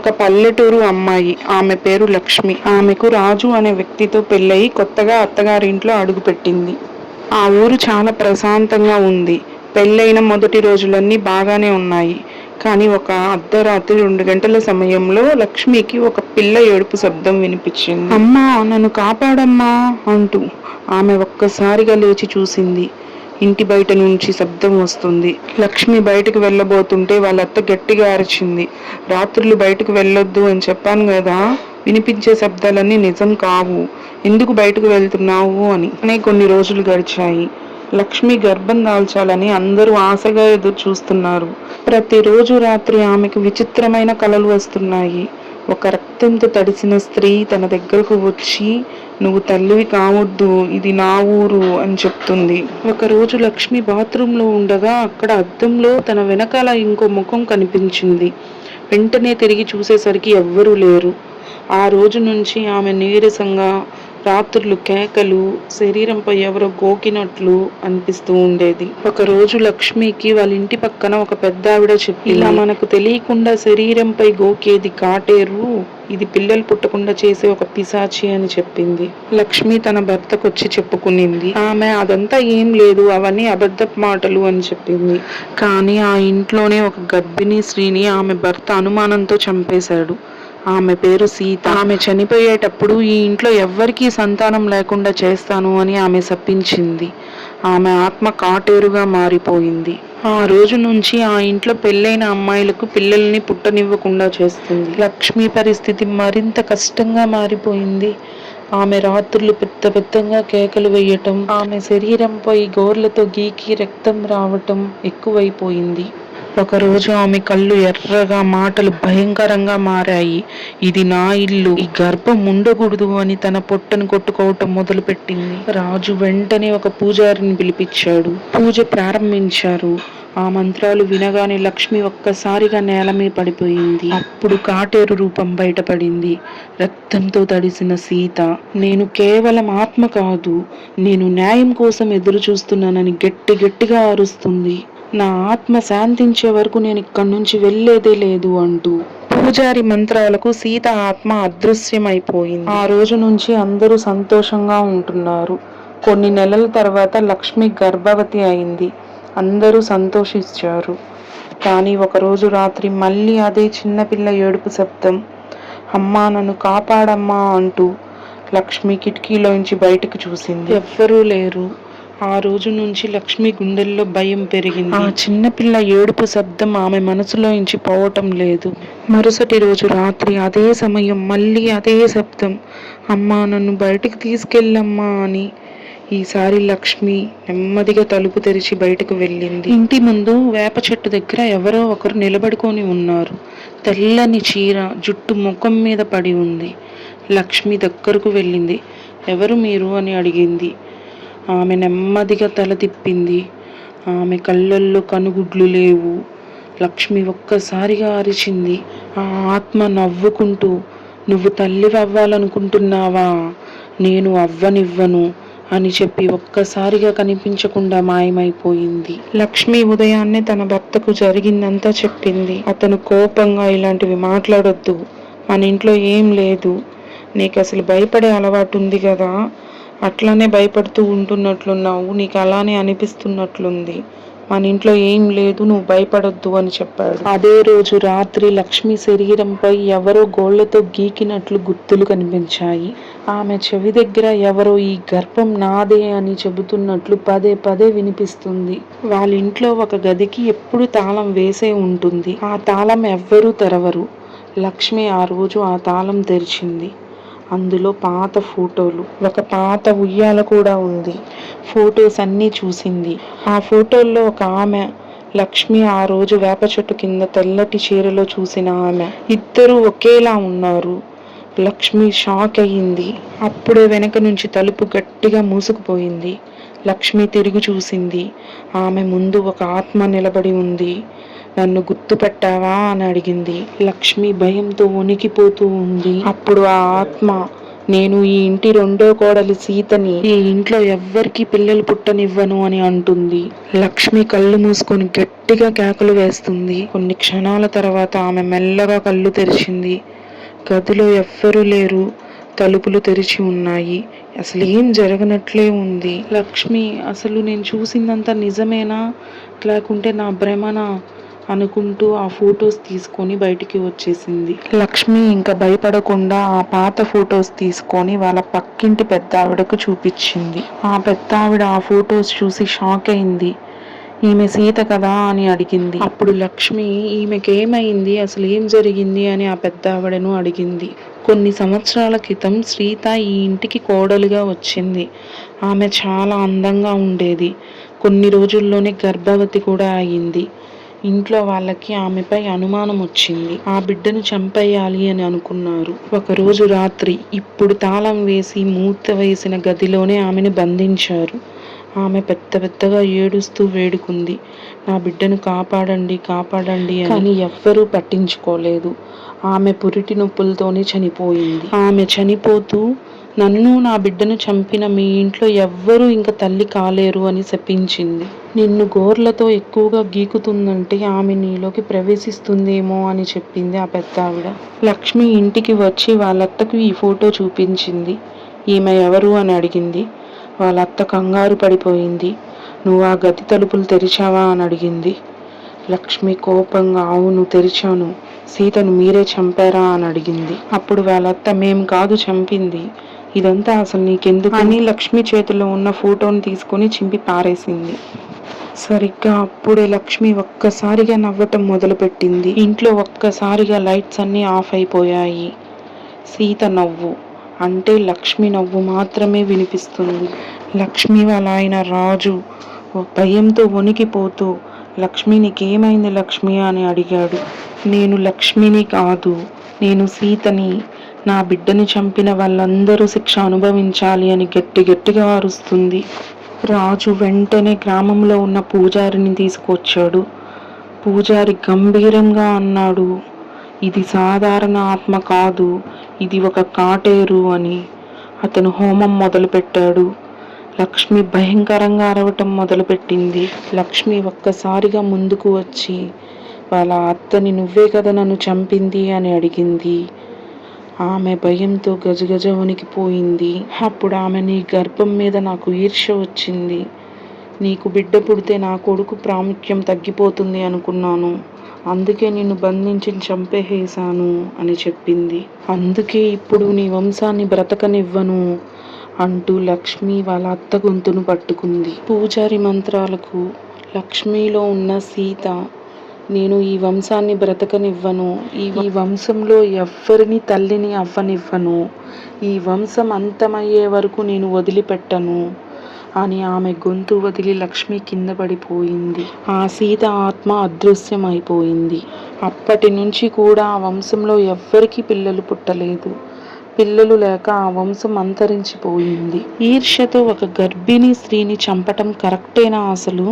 ఒక పల్లెటూరు అమ్మాయి. ఆమె పేరు లక్ష్మి. ఆమెకు రాజు అనే వ్యక్తితో పెళ్ళయి కొత్తగా అత్తగారింట్లో అడుగుపెట్టింది. ఆ ఊరు చాలా ప్రశాంతంగా ఉంది. పెళ్ళైన మొదటి రోజులన్నీ బాగానే ఉన్నాయి. కానీ ఒక అర్ధరాత్రి 2 గంటల సమయంలో లక్ష్మికి ఒక పిల్ల ఏడుపు శబ్దం వినిపించింది. అమ్మా, నన్ను కాపాడమ్మా అంటూ. ఆమె ఒక్కసారిగా లేచి చూసింది. ఇంటి బయట నుంచి శబ్దం వస్తుంది. లక్ష్మి బయటకు వెళ్ళబోతుంటే వాళ్ళ అత్త గట్టిగా అరిచింది. రాత్రులు బయటకు వెళ్ళొద్దు అని చెప్పాను కదా, వినిపించే శబ్దాలన్నీ నిజం కావు, ఎందుకు బయటకు వెళ్తున్నావు అని. కొన్ని రోజులు గడిచాయి. లక్ష్మి గర్భం దాల్చాలని అందరూ ఆశగా ఎదురు చూస్తున్నారు. ప్రతిరోజు రాత్రి ఆమెకు విచిత్రమైన కలలు వస్తున్నాయి. ఒక రక్తంతో తడిసిన స్త్రీ తన దగ్గరకు వచ్చి, నువ్వు తల్లివి కావద్దు, ఇది నా ఊరు అని చెప్తుంది. ఒకరోజు లక్ష్మి బాత్రూంలో ఉండగా అక్కడ అద్దంలో తన వెనకాల ఇంకో ముఖం కనిపించింది. వెంటనే తిరిగి చూసేసరికి ఎవ్వరూ లేరు. ఆ రోజు నుంచి ఆమె నీరసంగా, రాత్రులు కేకలు, శరీరంపై ఎవరో గోకినట్లు అనిపిస్తూ ఉండేది. ఒకరోజు లక్ష్మికి వాళ్ళ ఇంటి పక్కన ఒక పెద్ద ఆవిడ చెప్పి, ఇలా మనకు తెలియకుండా శరీరంపై గోకేది కాటేరు, ఇది పిల్లలు పుట్టకుండా చేసే ఒక పిశాచి అని చెప్పింది. లక్ష్మి తన భర్తకొచ్చి చెప్పుకునింది. ఆమె అదంతా ఏం లేదు, అవన్నీ అబద్ధపు మాటలు అని చెప్పింది. కానీ ఆ ఇంట్లోనే ఒక గర్భిణీ స్త్రీని ఆమె భర్త అనుమానంతో చంపేశాడు. ఆమె పేరు సీత. ఆమె చనిపోయేటప్పుడు ఈ ఇంట్లో ఎవ్వరికీ సంతానం లేకుండా చేస్తాను అని ఆమె శపించింది. ఆమె ఆత్మ కాటేరుగా మారిపోయింది. ఆ రోజు నుంచి ఆ ఇంట్లో పెళ్ళైన అమ్మాయిలకు పిల్లల్ని పుట్టనివ్వకుండా చేస్తుంది. లక్ష్మి పరిస్థితి మరింత కష్టంగా మారిపోయింది. ఆమె రాత్రులు పెద్దగా కేకలు వేయటం, ఆమె శరీరంపై గోర్లతో గీకి రక్తం రావటం ఎక్కువైపోయింది. ఒకరోజు ఆమె కళ్ళు ఎర్రగా, మాటలు భయంకరంగా మారాయి. ఇది నా ఇల్లు, ఈ గర్భం ఉండకూడదు అని తన పొట్టను కొట్టుకోవటం మొదలుపెట్టింది. రాజు వెంటనే ఒక పూజారిని పిలిపించాడు. పూజ ప్రారంభించారు. ఆ మంత్రాలు వినగానే లక్ష్మి ఒక్కసారిగా నేలమీ పడిపోయింది. అప్పుడు కాటేరు రూపం బయటపడింది. రక్తంతో తడిసిన సీత. నేను కేవలం ఆత్మ కాదు, నేను న్యాయం కోసం ఎదురు చూస్తున్నానని గట్టిగా అరుస్తుంది. నా ఆత్మ శాంతించే వరకు నేను ఇక్కడి నుంచి వెళ్ళేదే లేదు అంటూ. పూజారి మంత్రాలకు సీత ఆత్మ అదృశ్యమైపోయింది. ఆ రోజు నుంచి అందరూ సంతోషంగా ఉంటున్నారు. కొన్ని నెలల తర్వాత లక్ష్మి గర్భవతి అయింది. అందరూ సంతోషించారు. కానీ ఒకరోజు రాత్రి మళ్ళీ అదే చిన్నపిల్ల ఏడుపు శబ్దం. అమ్మా, నన్ను కాపాడమ్మా అంటూ. లక్ష్మి కిటికీలోంచి బయటకు చూసింది. ఎవ్వరూ లేరు. ఆ రోజు నుంచి లక్ష్మి గుండెల్లో భయం పెరిగింది. ఆ చిన్నపిల్ల ఏడుపు శబ్దం ఆమె మనసులోంచి పోవటం లేదు. మరుసటి రోజు రాత్రి అదే సమయం, మళ్ళీ అదే శబ్దం. అమ్మా, నన్ను బయటకు తీసుకెళ్ళమ్మా అని. ఈసారి లక్ష్మి నెమ్మదిగా తలుపు తెరిచి బయటకు వెళ్ళింది. ఇంటి ముందు వేప చెట్టు దగ్గర ఎవరో ఒకరు నిలబడుకొని ఉన్నారు. తెల్లని చీర, జుట్టు ముఖం మీద పడి ఉంది. లక్ష్మి దగ్గరకు వెళ్ళింది. ఎవరు మీరు అని అడిగింది. ఆమె నెమ్మదిగా తల తిప్పింది. ఆమె కళ్ళల్లో కనుగుడ్లు లేవు. లక్ష్మి ఒక్కసారిగా అరిచింది. ఆ ఆత్మ నవ్వుకుంటూ, నువ్వు తల్లివి అవ్వాలనుకుంటున్నావా? నేను అవ్వనివ్వను అని చెప్పి ఒక్కసారిగా కనిపించకుండా మాయమైపోయింది. లక్ష్మి ఉదయాన్నే తన భర్తకు జరిగిందంతా చెప్పింది. అతను కోపంగా, ఇలాంటివి మాట్లాడొద్దు, మన ఇంట్లో ఏం లేదు, నీకు అసలు భయపడే అలవాటు ఉంది కదా, అట్లానే భయపడుతూ ఉంటున్నట్లున్నావు, నీకు అలానే అనిపిస్తున్నట్లుంది, మన ఇంట్లో ఏం లేదు, నువ్వు భయపడొద్దు అని చెప్పాడు. అదే రోజు రాత్రి లక్ష్మి శరీరంపై ఎవరో గోళ్లతో గీకినట్లు గుర్తులు కనిపించాయి. ఆమె చెవి దగ్గర ఎవరో ఈ గర్భం నాదే అని చెబుతున్నట్లు పదే వినిపిస్తుంది. వాళ్ళ ఇంట్లో ఒక గదికి ఎప్పుడు తాళం వేసే ఉంటుంది. ఆ తాళం ఎవ్వరూ తెరవరు. లక్ష్మి ఆ రోజు ఆ తాళం తెరిచింది. అందులో పాత ఫోటోలు, ఒక పాత ఉయ్యాల కూడా ఉంది. ఫొటోస్ అన్నీ చూసింది. ఆ ఫోటోల్లో ఒక ఆమె, లక్ష్మి ఆ రోజు వేప చెట్టు కింద తెల్లటి చీరలో చూసిన ఆమె. ఇద్దరూ ఒకేలా ఉన్నారు. లక్ష్మి షాక్ అయ్యింది. అప్పుడే వెనక నుంచి తలుపు గట్టిగా మూసుకుపోయింది. లక్ష్మి తిరిగి చూసింది. ఆమె ముందు ఒక ఆత్మ నిలబడి ఉంది. నన్ను గుర్తుపట్టావా అని అడిగింది. లక్ష్మి భయంతో వణికిపోతూ ఉంది. అప్పుడు ఆ ఆత్మ, నేను ఈ ఇంటి రెండో కోడలి సీతని, ఈ ఇంట్లో ఎవ్వరికి పిల్లలు పుట్టనివ్వను అని అంటుంది. లక్ష్మి కళ్ళు మూసుకొని గట్టిగా కేకలు వేస్తుంది. కొన్ని క్షణాల తర్వాత ఆమె మెల్లగా కళ్ళు తెరిచింది. గదిలో ఎవ్వరూ లేరు. తలుపులు తెరిచి ఉన్నాయి. అసలు ఏం జరగనట్లే ఉంది. లక్ష్మి, అసలు నేను చూసిందంతా నిజమేనా, లేకుంటే నా భ్రమనా అనుకుంటూ ఆ ఫొటోస్ తీసుకొని బయటికి వచ్చేసింది. లక్ష్మి ఇంకా భయపడకుండా ఆ పాత ఫొటోస్ తీసుకొని వాళ్ళ పక్కింటి పెద్ద ఆవిడకు చూపించింది. ఆ పెద్ద ఆవిడ ఆ ఫొటోస్ చూసి షాక్ అయింది. ఈమె సీత కదా అని అడిగింది. అప్పుడు లక్ష్మి ఈమెకేమైంది, అసలు ఏం జరిగింది అని ఆ పెద్ద ఆవిడను అడిగింది. కొన్ని సంవత్సరాల క్రితం సీత ఈ ఇంటికి కోడలుగా వచ్చింది. ఆమె చాలా అందంగా ఉండేది. కొన్ని రోజుల్లోనే గర్భవతి కూడా అయింది. ఇంట్లో వాళ్ళకి ఆమెపై అనుమానం వచ్చింది. ఆ బిడ్డను చంపేయాలి అని అనుకున్నారు. ఒకరోజు రాత్రి ఇప్పుడు తాళం వేసి మూత వేసిన గదిలోనే ఆమెను బంధించారు. ఆమె పెద్దగా ఏడుస్తూ వేడుకుంది, నా బిడ్డను కాపాడండి కాపాడండి అని. కానీ ఎవ్వరూ పట్టించుకోలేదు. ఆమె పురిటి నొప్పులతోనే చనిపోయింది. ఆమె చనిపోతూ, నన్ను నా బిడ్డను చంపిన మీ ఇంట్లో ఎవ్వరూ ఇంక తల్లి కాలేరు అని శపించింది. నిన్ను గోర్లతో ఎక్కువగా గీకుతుందంటే ఆమె నీలోకి ప్రవేశిస్తుందేమో అని చెప్పింది ఆ పెద్ద ఆవిడ. లక్ష్మి ఇంటికి వచ్చి వాళ్ళత్తకు ఈ ఫోటో చూపించింది. ఈమె ఎవరు అని అడిగింది. వాళ్ళ అత్త కంగారు పడిపోయింది. నువ్వు ఆ గది తలుపులు తెరిచావా అని అడిగింది. లక్ష్మి కోపంగా, అవును తెరిచాను. సీతను మీరే చంపారా అని అడిగింది. అప్పుడు వాళ్ళత్త, మేం కాదు చంపింది, ఇదంతా అసలు నీకెందుకు అని లక్ష్మి చేతిలో ఉన్న ఫోటోని తీసుకొని చింపి పారేసింది. సరిగ్గా అప్పుడే లక్ష్మి ఒక్కసారిగా నవ్వటం మొదలుపెట్టింది. ఇంట్లో ఒక్కసారిగా లైట్స్ అన్నీ ఆఫ్ అయిపోయాయి. సీత నవ్వు అంటే లక్ష్మి నవ్వు మాత్రమే వినిపిస్తుంది. లక్ష్మి వాళ్ళ ఆయన రాజు భయంతో వణికిపోతూ, లక్ష్మి నీకేమైంది లక్ష్మి అని అడిగాడు. నేను లక్ష్మిని కాదు, నేను సీతని. నా బిడ్డని చంపిన వాళ్ళందరూ శిక్ష అనుభవించాలి అని గట్టిగా అరుస్తుంది. రాజు వెంటనే గ్రామంలో ఉన్న పూజారిని తీసుకొచ్చాడు. పూజారి గంభీరంగా అన్నాడు, ఇది సాధారణ ఆత్మ కాదు, ఇది ఒక కాటేరు అని. అతను హోమం మొదలుపెట్టాడు. లక్ష్మి భయంకరంగా అరవటం మొదలుపెట్టింది. లక్ష్మి ఒక్కసారిగా ముందుకు వచ్చి వాళ్ళ అత్తని, నువ్వే కదా నన్ను చంపింది అని అడిగింది. ఆమె భయంతో గజగజ వణికిపోయింది. అప్పుడు ఆమె, నీ గర్భం మీద నాకు ఈర్ష్య వచ్చింది. నీకు బిడ్డ పుడితే నా కొడుకు ప్రాముఖ్యం తగ్గిపోతుంది అనుకున్నాను. అందుకే నిన్ను బంధించి చంపేసేశాను అని చెప్పింది. అందుకే ఇప్పుడు నీ వంశాన్ని బ్రతకనివ్వను అంటూ లక్ష్మి వాళ్ళ అత్త గొంతును పట్టుకుంది. పూజారి మంత్రాలకు లక్ష్మిలో ఉన్న సీత, నేను ఈ వంశాన్ని బ్రతకనివ్వను, ఈ వంశంలో ఎవ్వరిని తల్లిని అవ్వనివ్వను, ఈ వంశం అంతమయ్యే వరకు నేను వదిలిపెట్టను అని ఆమె గొంతు వదిలి లక్ష్మి కింద పడిపోయింది. ఆ సీత ఆత్మ అదృశ్యమైపోయింది. అప్పటి నుంచి కూడా ఆ వంశంలో ఎవ్వరికీ పిల్లలు పుట్టలేదు. పిల్లలు లేక ఆ వంశం అంతరించిపోయింది. ఈర్ష్యతో ఒక గర్భిణీ స్త్రీని చంపటం కరెక్టేనా అసలు?